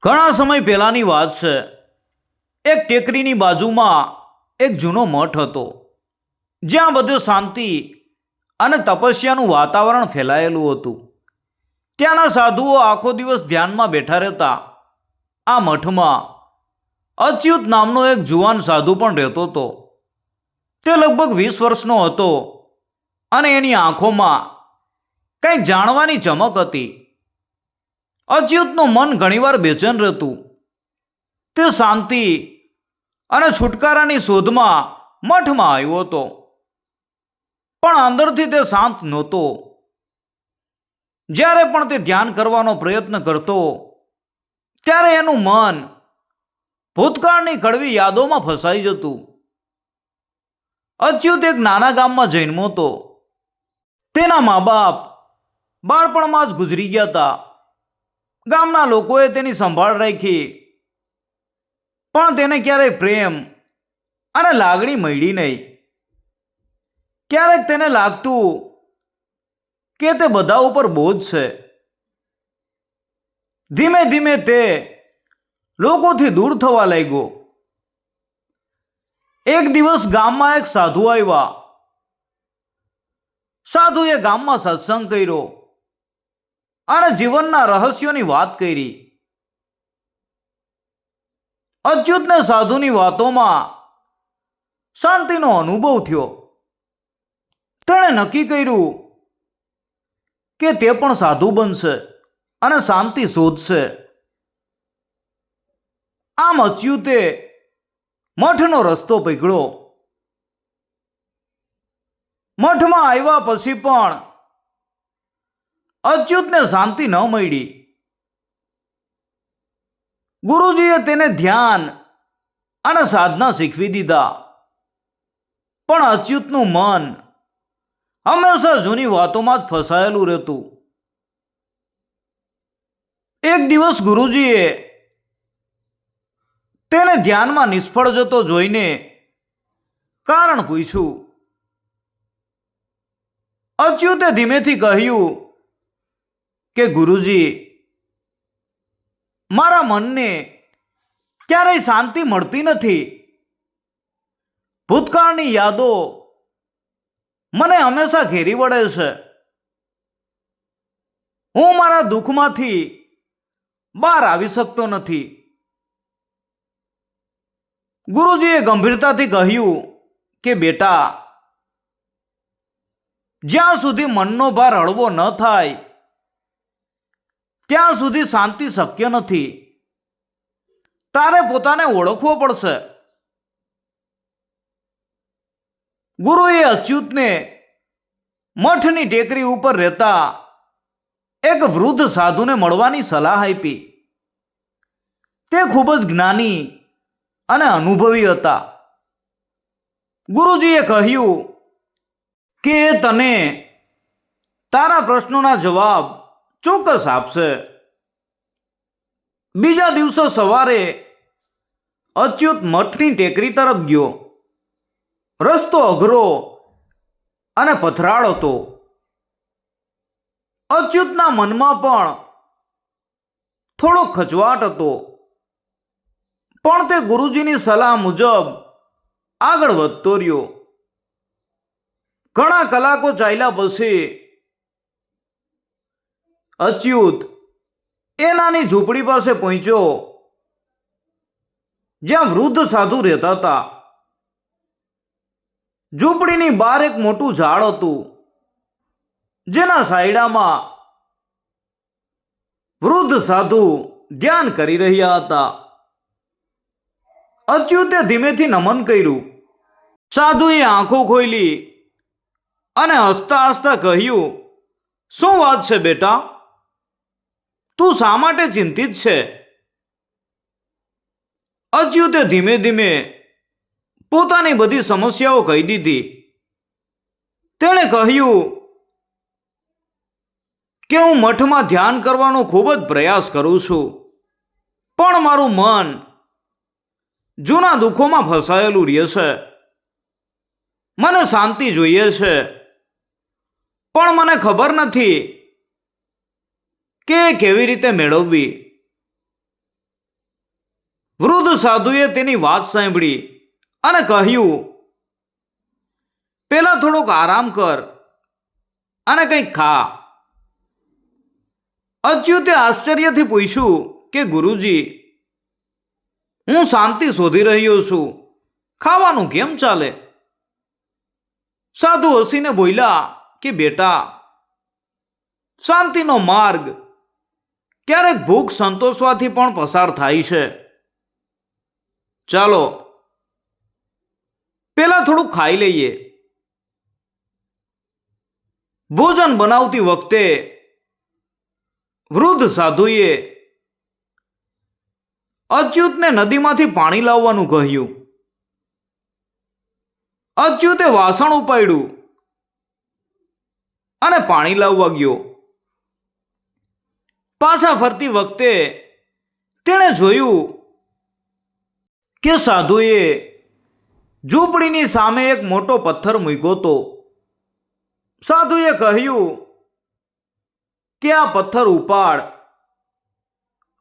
ઘણા સમય પહેલાની વાત છે। એક ટેકરીની બાજુમાં એક જૂનો મઠ હતો, જ્યાં બધે શાંતિ અને તપસ્યાનું વાતાવરણ ફેલાયેલું હતું। ત્યાંના સાધુઓ આખો દિવસ ધ્યાનમાં બેઠા રહેતા। આ મઠમાં અચ્યુત નામનો એક જુવાન સાધુ પણ રહેતો હતો। તે લગભગ 20 વર્ષનો હતો અને એની આંખોમાં કંઈક જાણવાની ચમક હતી। અચ્યુતનું મન ઘણીવાર બેચેન રહેતું। તે શાંતિ અને છુટકારાની શોધમાં મઠમાં આવ્યો હતો, પણ અંદરથી તે શાંત નહોતો। જ્યારે પણ તે ધ્યાન કરવાનો પ્રયત્ન કરતો, ત્યારે એનું મન ભૂતકાળની કડવી યાદોમાં ફસાઈ જતું। અચ્યુત એક નાના ગામમાં જન્મ્યો હતો। તેના મા બાપ બાળપણમાં જ ગુજરી ગયા હતા। ગામના લોકોએ તેની સંભાળ રાખી, પણ તેને ક્યારેય પ્રેમ અને લાગણી મળી નહીં। ક્યારેક તેને લાગતું કે તે બધા ઉપર બોજ છે। ધીમે ધીમે તે લોકોથી દૂર થવા લાગ્યો। એક દિવસ ગામમાં એક સાધુ આવ્યા। સાધુએ ગામમાં સત્સંગ કર્યો અને જીવનના રહસ્યોની વાત કરી। અચ્યુતને સાધુની વાતોમાં શાંતિનો અનુભવ થયો। તેણે નક્કી કર્યું કે તે પણ સાધુ બનશે અને શાંતિ શોધશે। આમ અચ્યુતે મઠનો રસ્તો પકડ્યો। મઠમાં આવ્યા પછી પણ અચ્યુતને શાંતિ ન મળી। ગુરુજીએ તેને ધ્યાન અને સાધના શીખવી દીધા, પણ અચ્યુતનું મન હંમેશા જૂની વાતોમાં જ ફસાયેલું રહેતું। એક દિવસ ગુરુજીએ તેને ધ્યાનમાં નિષ્ફળ જતો જોઈને કારણ પૂછ્યું। અચ્યુતે ધીમેથી કહ્યું કે ગુરુજી, મારા મનને ક્યારેય શાંતિ મળતી નથી। ભૂતકાળની યાદો મને હંમેશા ઘેરી વળે છે। હું મારા દુઃખમાંથી બહાર આવી શકતો નથી। ગુરુજીએ ગંભીરતાથી કહ્યું કે બેટા, જ્યાં સુધી મનનો ભાર હળવો ન થાય, ત્યાં સુધી શાંતિ શક્ય નથી। તારે પોતાને ઓળખવો પડશે। ગુરુએ અચ્યુતને મઠની ટેકરી ઉપર રહેતા એક વૃદ્ધ સાધુને મળવાની સલાહ આપી। તે ખૂબ જ જ્ઞાની અને અનુભવી હતા। ગુરુજીએ કહ્યું કે તને તારા પ્રશ્નોના જવાબ ચોક્કસ આપશે। બીજા દિવસે સવારે અચ્યુત મઠની ટેકરી તરફ ગયો। રસ્તો અઘરો અને પથરાળ હતો। અચ્યુતના મનમાં પણ થોડો ખચવાટ હતો, પણ તે ગુરુજીની સલાહ મુજબ આગળ વધતો રહ્યો। ઘણા કલાકો ચાલ્યા પછી અચ્યુત એ નાની ઝૂંપડી પાસે પહોંચ્યો, જ્યાં વૃદ્ધ સાધુ રહેતા હતા। ઝૂંપડીની બહાર એક મોટું ઝાડ હતું, જેના સાયડામાં વૃદ્ધ સાધુ ધ્યાન કરી રહ્યા હતા। અચ્યુતે ધીમેથી નમન કર્યું। સાધુએ આંખો ખોલી અને હસતા હસતા કહ્યું, શું વાત છે બેટા? તું શા માટે ચિંતિત છે? અચ્યુતે ધીમે ધીમે પોતાની બધી સમસ્યાઓ કહી દીધી। તેણે કહ્યું કે હું મઠમાં ધ્યાન કરવાનો ખૂબ જ પ્રયાસ કરું છું, પણ મારું મન જૂના દુઃખોમાં ફસાયેલું રહે છે। મને શાંતિ જોઈએ છે, પણ મને ખબર નથી કે કેવી રીતે મેળવવી। સાધુએ તેની વાત સાંભળી અને કહ્યું, પેલા થોડોક આરામ કર અને કંઈક ખા. અચ્યુતે આશ્ચર્યથી પૂછ્યું કે ગુરુજી, હું શાંતિ શોધી રહ્યો છું, ખાવાનું કેમ ચાલે? સાધુ હસીને બોલ્યા કે બેટા, શાંતિનો માર્ગ ક્યારેક ભૂખ સંતોષવાથી પણ પસાર થાય છે. ચાલો પેલા થોડું ખાઈ લઈએ. ભોજન બનાવતી વખતે વૃદ્ધ સાધુએ અચ્યુતને નદીમાંથી પાણી લાવવાનું કહ્યું. અચ્યુતે વાસણ ઉપાડ્યું અને પાણી લાવવા ગયો. પાછા ફરતી વખતે તેણે જોયું કે સાધુએ ઝૂંપડીની સામે એક મોટો પથ્થર મૂક્યો હતો. સાધુએ કહ્યું કે આ પથ્થર ઉપાડ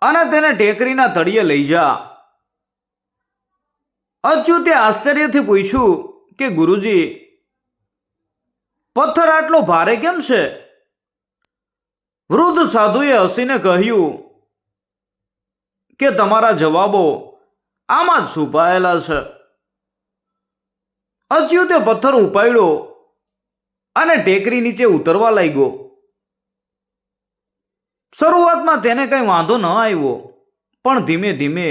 અને તેને ટેકરીના તળિયે લઈ જા. અચ્યુતે આશ્ચર્યથી પૂછ્યું કે ગુરુજી, પથ્થર આટલો ભારે કેમ છે? વૃદ્ધ સાધુએ હસીને કહ્યું કે તમારા જવાબો આમાં જ છુપાયેલા છે. અચ્યુતે પથ્થર ઉપાડ્યો અને ટેકરી નીચે ઉતરવા લાગ્યો. શરૂઆતમાં તેને કંઈ વાંધો ન આવ્યો, પણ ધીમે ધીમે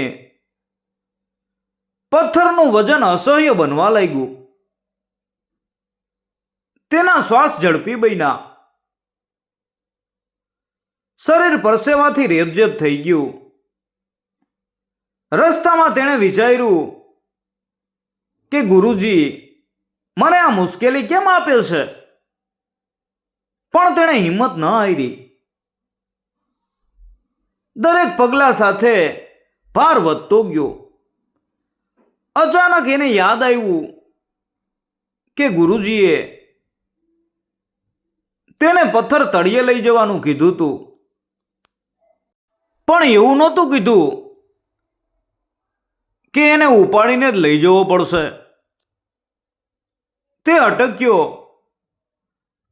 પથ્થરનું વજન અસહ્ય બનવા લાગ્યું. તેના શ્વાસ ઝડપી બન્યા. શરીર પરસેવાથી રેબઝેબ થઈ ગયું. રસ્તામાં તેણે વિચાર્યું કે ગુરુજી મને આ મુશ્કેલી કેમ આપે છે? પણ તેણે હિંમત ન હારી. દરેક પગલા સાથે ભાર વધતો ગયો. અચાનક એને યાદ આવ્યું કે ગુરુજીએ તેને પથ્થર તળિયે લઈ જવાનું કીધું હતું, પણ એવું નહોતું કીધું કે એને ઉપાડીને જ લઈ જવો પડશે. તે અટક્યો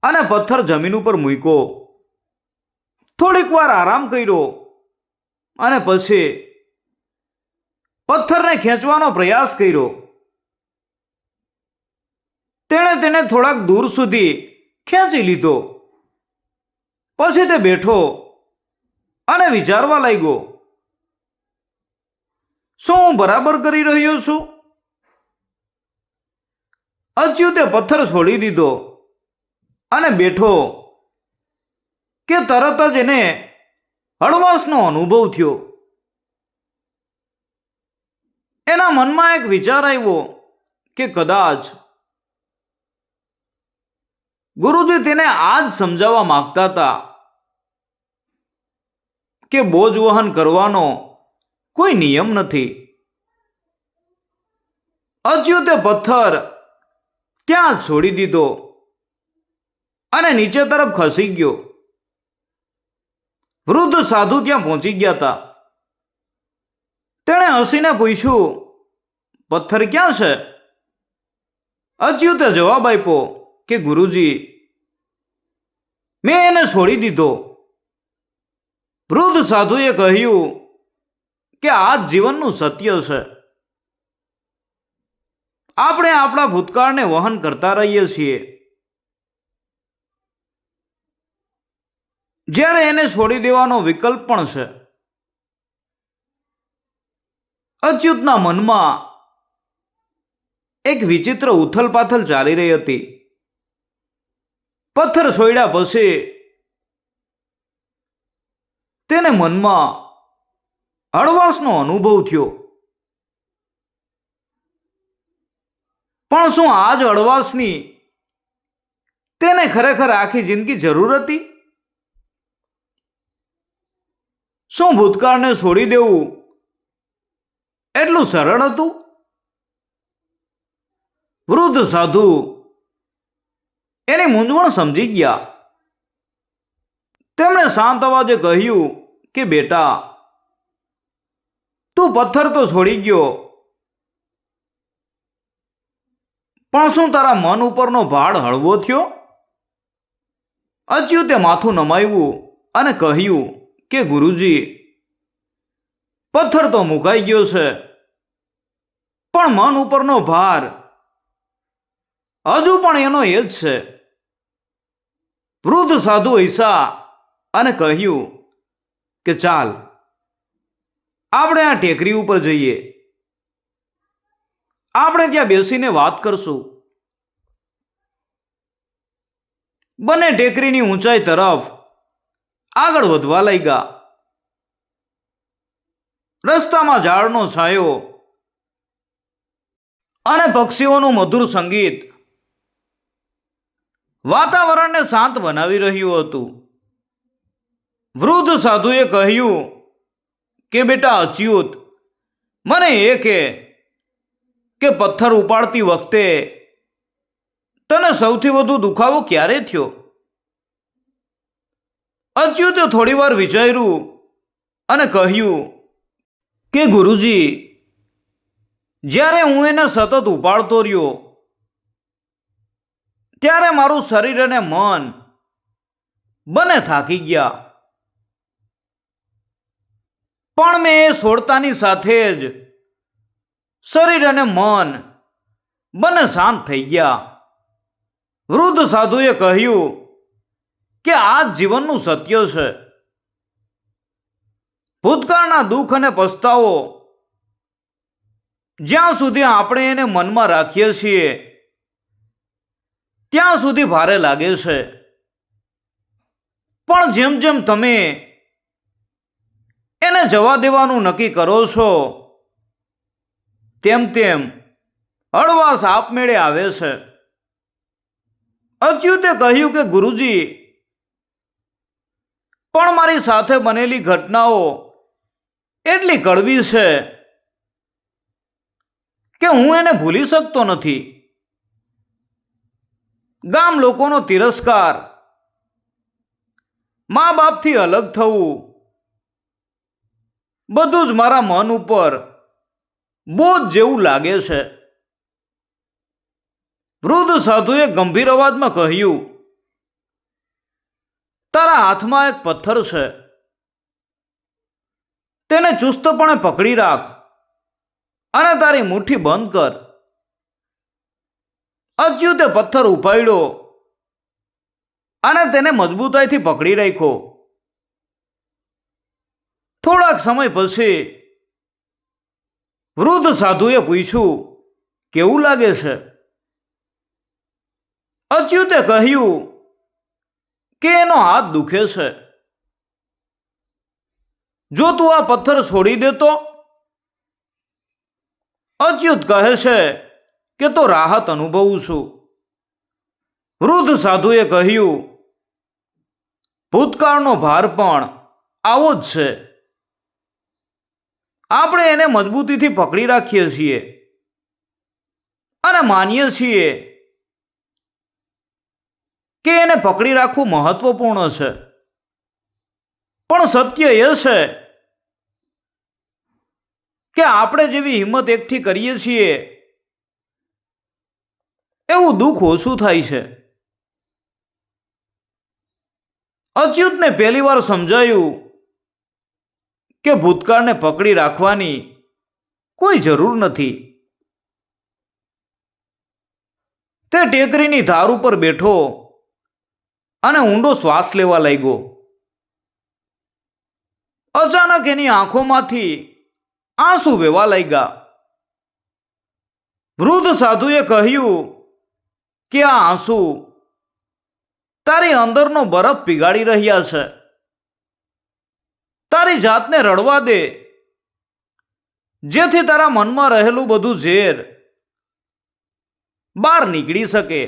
અને પથ્થર જમીન ઉપર મૂક્યો. થોડીક વાર આરામ કર્યો અને પછી પથ્થરને ખેંચવાનો પ્રયાસ કર્યો. તેણે તેને થોડાક દૂર સુધી ખેંચી લીધો. પછી તે બેઠો અને વિચારવા લાગ્યો, શું હું બરાબર કરી રહ્યો છું? અચ્યુતે પથ્થર છોડી દીધો અને બેઠો કે તરત જ એને હળવાશનો અનુભવ થયો. એના મનમાં એક વિચાર આવ્યો કે કદાચ ગુરુજી તેને આ જ સમજાવવા માંગતા હતા કે બોજ વહન કરવાનો કોઈ નિયમ નથી. અચ્યુતે પથ્થર ત્યાં છોડી દીધો અને નીચે તરફ ખસી ગયો. વૃદ્ધ સાધુ ત્યાં પહોંચી ગયા હતા. તેણે હસીને પૂછ્યું, પથ્થર ક્યાં છે? અચ્યુતે જવાબ આપ્યો કે ગુરુજી મેં એને છોડી દીધો. વૃદ્ધ સાધુએ કહ્યું કે આ જ જીવનનું સત્ય છે. આપણે આપણા ભૂતકાળને વહન કરતા રહીએ છીએ, જ્યારે એને છોડી દેવાનો વિકલ્પ પણ છે. અચ્યુતના મનમાં એક વિચિત્ર ઉથલપાથલ ચાલી રહી હતી. પથ્થર છોડ્યા પછી તેને મનમાં હળવાશનો અનુભવ થયો. પણ શું આ જ હળવાશની તેને ખરેખર આખી જિંદગી જરૂર હતી? શું ભૂતકાળને છોડી દેવું એટલું સરળ હતું? વૃદ્ધ સાધુ એની મૂંઝવણ સમજી ગયા. તેમણે શાંત અવાજે કહ્યું કે બેટા, તું તું પથ્થર તો છોડી ગયો, પણ શું તારા મન ઉપરનો ભાર હળવો થયો? અચ્યુતે માથું નમાવ્યું અને કહ્યું કે ગુરુજી, પથ્થર તો મુકાઈ ગયો છે, પણ મન ઉપરનો ભાર હજુ પણ એનો એ જ છે. વૃદ્ધ સાધુ હૈસા અને કહ્યું કે ચાલ આપણે આ ટેકરી ઉપર જઈએ, આપણે ત્યાં બેસીને વાત કરશું. બંને ટેકરીની ઊંચાઈ તરફ આગળ વધવા લાગ્યા. રસ્તામાં ઝાડનો છાંયો અને પક્ષીઓનું મધુર સંગીત વાતાવરણને શાંત બનાવી રહ્યું હતું. વૃદ્ધ સાધુએ કહ્યું કે બેટા અચ્યુત, મને એ કે પથ્થર ઉપાડતી વખતે તને સૌથી વધુ દુખાવો ક્યારે થયો? અચ્યુતે થોડી વાર વિચાર્યું અને કહ્યું કે ગુરુજી, જ્યારે હું એને સતત ઉપાડતો રહ્યો ત્યારે મારું શરીર અને મન બંને થાકી ગયા, પણ મેં એ છોડતાની સાથે જ શરીર અને મન બંને શાંત થઈ ગયા. વૃદ્ધ સાધુએ કહ્યું કે આ જ જીવનનું સત્ય છે. ભૂતકાળના દુઃખ અને પસ્તાવો જ્યાં સુધી આપણે એને મનમાં રાખીએ છીએ ત્યાં સુધી ભારે લાગે છે, પણ જેમ જેમ તમે એને જવા દેવાનું નક્કી કરો છો તેમ તેમ હળવાશ આપમેળે આવે છે. અચ્યુતે કહ્યું કે ગુરુજી, પણ મારી સાથે બનેલી ઘટનાઓ એટલી કડવી છે કે હું એને ભૂલી શકતો નથી. ગામ લોકોનો તિરસ્કાર, મા બાપથી અલગ થવું, બધું જ મારા મન ઉપર બોજ જેવું લાગે છે. વૃદ્ધ સાધુએ ગંભીર અવાજમાં કહ્યું, તારા હાથમાં એક પથ્થર છે, તેને ચુસ્તપણે પકડી રાખ અને તારી મુઠ્ઠી બંધ કર. અચ્યુતે પથ્થર ઉપાડ્યો અને તેને મજબૂતાઈથી પકડી રાખ્યો. થોડાક સમય પછી વૃદ્ધ સાધુએ પૂછ્યું, કેવું લાગે છે? અચ્યુતે કહ્યું કે એનો હાથ દુખે છે. જો તું આ પથ્થર છોડી દેતો? અચ્યુત કહે છે કે તો રાહત અનુભવું છું. વૃદ્ધ સાધુએ કહ્યું, ભૂતકાળનો ભાર પણ આવો જ છે. આપણે એને મજબૂતીથી પકડી રાખીએ છીએ અને માનીએ છીએ કે એને પકડી રાખવું મહત્વપૂર્ણ છે, પણ સત્ય એ છે કે આપણે જેવી હિંમત એકઠી કરીએ છીએ એવું દુઃખ ઓછું થાય છે. અચ્યુતને પહેલી વાર સમજાયું કે ભૂતકાળને પકડી રાખવાની કોઈ જરૂર નથી. તે ટેકરીની ધાર ઉપર બેઠો અને ઊંડો શ્વાસ લેવા લાગ્યો. અચાનક એની આંખોમાંથી આંસુ વહેવા લાગ્યા. વૃદ્ધ સાધુએ કહ્યું કે આ આંસુ તારી અંદરનો બરફ પીગાળી રહ્યા છે. તારી જાતને રડવા દે, જેથી તારા મનમાં રહેલું બધું ઝેર બહાર નીકળી શકે.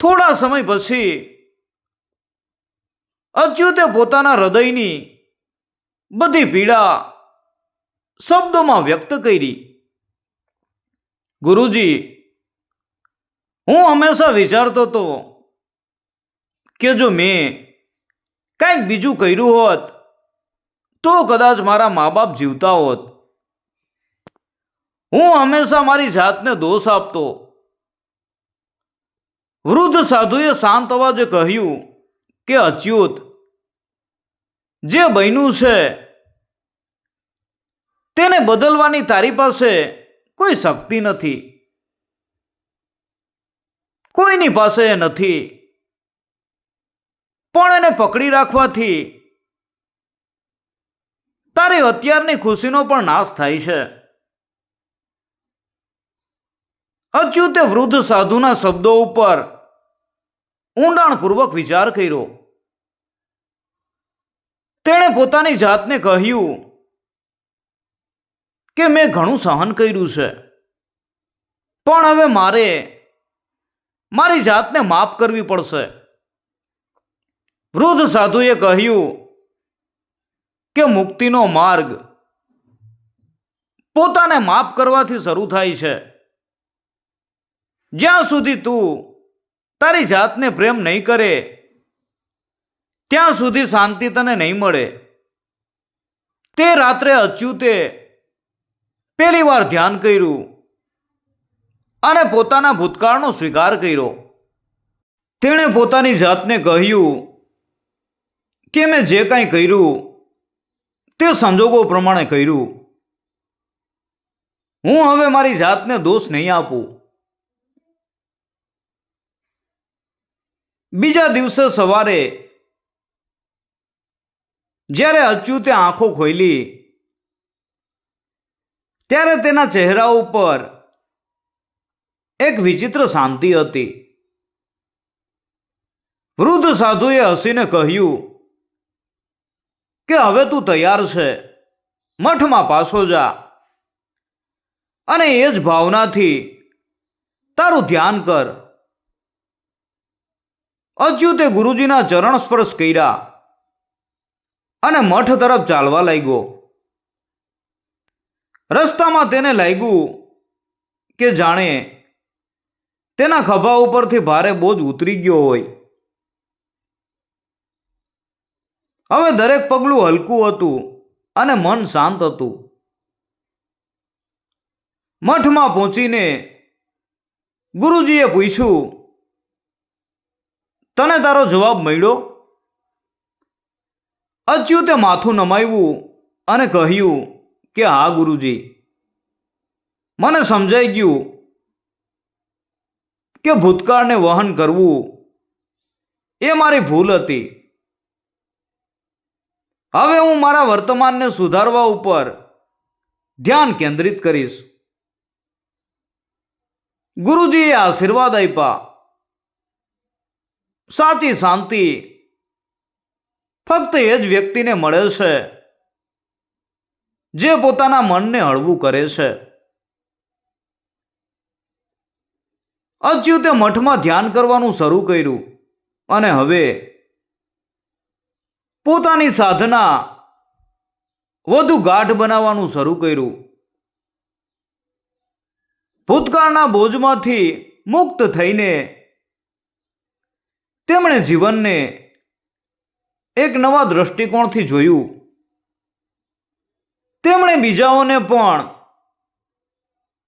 થોડા સમય પછી અચ્યુતે પોતાના હૃદયની બધી પીડા શબ્દોમાં વ્યક્ત કરી. ગુરુજી, હું હંમેશા વિચારતો હતો કે જો મેં કંઈક બીજું કર્યું હોત તો કદાચ મારા મા બાપ જીવતા હોત. હું હંમેશા મારી જાતને દોષ આપતો. વૃદ્ધ સાધુએ શાંત અવાજે કહ્યું કે અચ્યુત, જે બન્યું છે તેને બદલવાની તારી પાસે કોઈ શક્તિ નથી. કોઈની પાસે એ નથી. પણ એને પકડી રાખવાથી તારી અત્યારની ખુશીનો પણ નાશ થાય છે. અચ્યુતે વૃદ્ધ સાધુના શબ્દો ઉપર ઊંડાણપૂર્વક વિચાર કર્યો. તેણે પોતાની જાતને કહ્યું કે મેં ઘણું સહન કર્યું છે, પણ હવે મારે મારી જાતને માફ કરવી પડશે. વૃદ્ધ સાધુએ કહ્યું કે મુક્તિનો માર્ગ પોતાને માફ કરવાથી શરૂ થાય છે. જ્યાં સુધી તું તારી જાતને પ્રેમ નહીં કરે ત્યાં સુધી શાંતિ તને નહીં મળે. તે રાત્રે અચ્યુતે પહેલી વાર ધ્યાન કર્યું અને પોતાના ભૂતકાળનો સ્વીકાર કર્યો. તેણે પોતાની જાતને કહ્યું કે મેં જે કાંઈ કર્યું તે સંજોગો પ્રમાણે કર્યું. હું હવે મારી જાતને દોષ નહીં આપું. બીજા દિવસે સવારે જ્યારે અચ્યુતે આંખો ખોલી ત્યારે તેના ચહેરા ઉપર એક વિચિત્ર શાંતિ હતી. વૃદ્ધ સાધુએ હસીને કહ્યું કે હવે તું તૈયાર છે, મઠમાં પાછો જા અને એ જ ભાવનાથી તારું ધ્યાન કર. અચ્યુતે ગુરુજીના ચરણ સ્પર્શ કર્યા અને મઠ તરફ ચાલવા લાગ્યો. રસ્તામાં તેને લાગ્યું કે જાણે તેના ખભા ઉપરથી ભારે બોજ ઉતરી ગયો હોય. હવે દરેક પગલું હલકું હતું અને મન શાંત હતું. મઠમાં પહોંચીને ગુરુજીએ પૂછ્યું, તને તારો જવાબ મળ્યો? અચ્યુતે માથું નમાવ્યું અને કહ્યું કે હા ગુરુજી, મને સમજાઈ ગયું કે ભૂતકાળને વહન કરવું એ મારી ભૂલ હતી. હવે હું મારા વર્તમાનને સુધારવા ઉપર ધ્યાન કેન્દ્રિત કરીશ. ગુરુજીએ આશીર્વાદ આપ્યા. સાચી શાંતિ ફક્ત એ જ વ્યક્તિને મળે છે જે પોતાના મનને હળવું કરે છે. અચ્યુતે મઠમાં ધ્યાન કરવાનું શરૂ કર્યું અને હવે પોતાની સાધના વધુ ગાઢ બનાવવાનું શરૂ કર્યું. ભૂતકાળના બોજમાંથી મુક્ત થઈને તેમણે જીવનને એક નવા દ્રષ્ટિકોણથી જોયું. તેમણે બીજાઓને પણ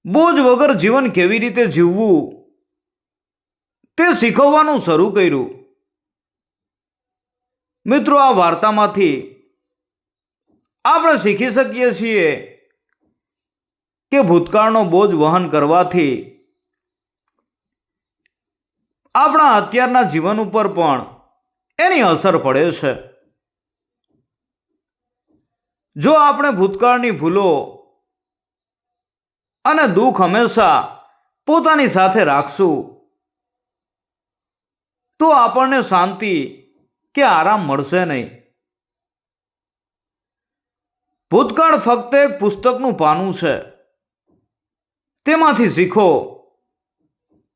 બોજ વગર જીવન કેવી રીતે જીવવું તે શીખવવાનું શરૂ કર્યું. મિત્રો, આ વાર્તામાંથી આપણે શીખી શકીએ છીએ કે ભૂતકાળનો બોજ વહન કરવાથી આપણા અત્યારના જીવન ઉપર પણ એની અસર પડે છે. જો આપણે ભૂતકાળની ભૂલો અને દુઃખ હંમેશા પોતાની સાથે રાખશું તો આપણને શાંતિ કે આરામ મળશે નહીં. ભૂતકાળ ફક્ત એક પુસ્તકનું પાનું છે. તેમાંથી શીખો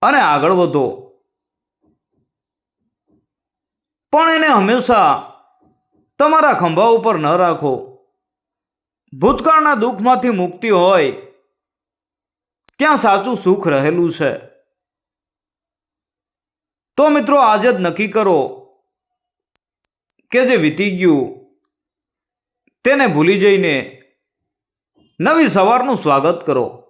અને આગળ વધો, પણ એને હંમેશા તમારા ખંભા ઉપર ન રાખો. ભૂતકાળના દુઃખમાંથી મુક્તિ હોય ત્યાં સાચું સુખ રહેલું છે. તો મિત્રો, આજે જ નક્કી કરો કે જે વીતી ગયું તેને ભૂલી જઈને નવી સવારનું સ્વાગત કરો.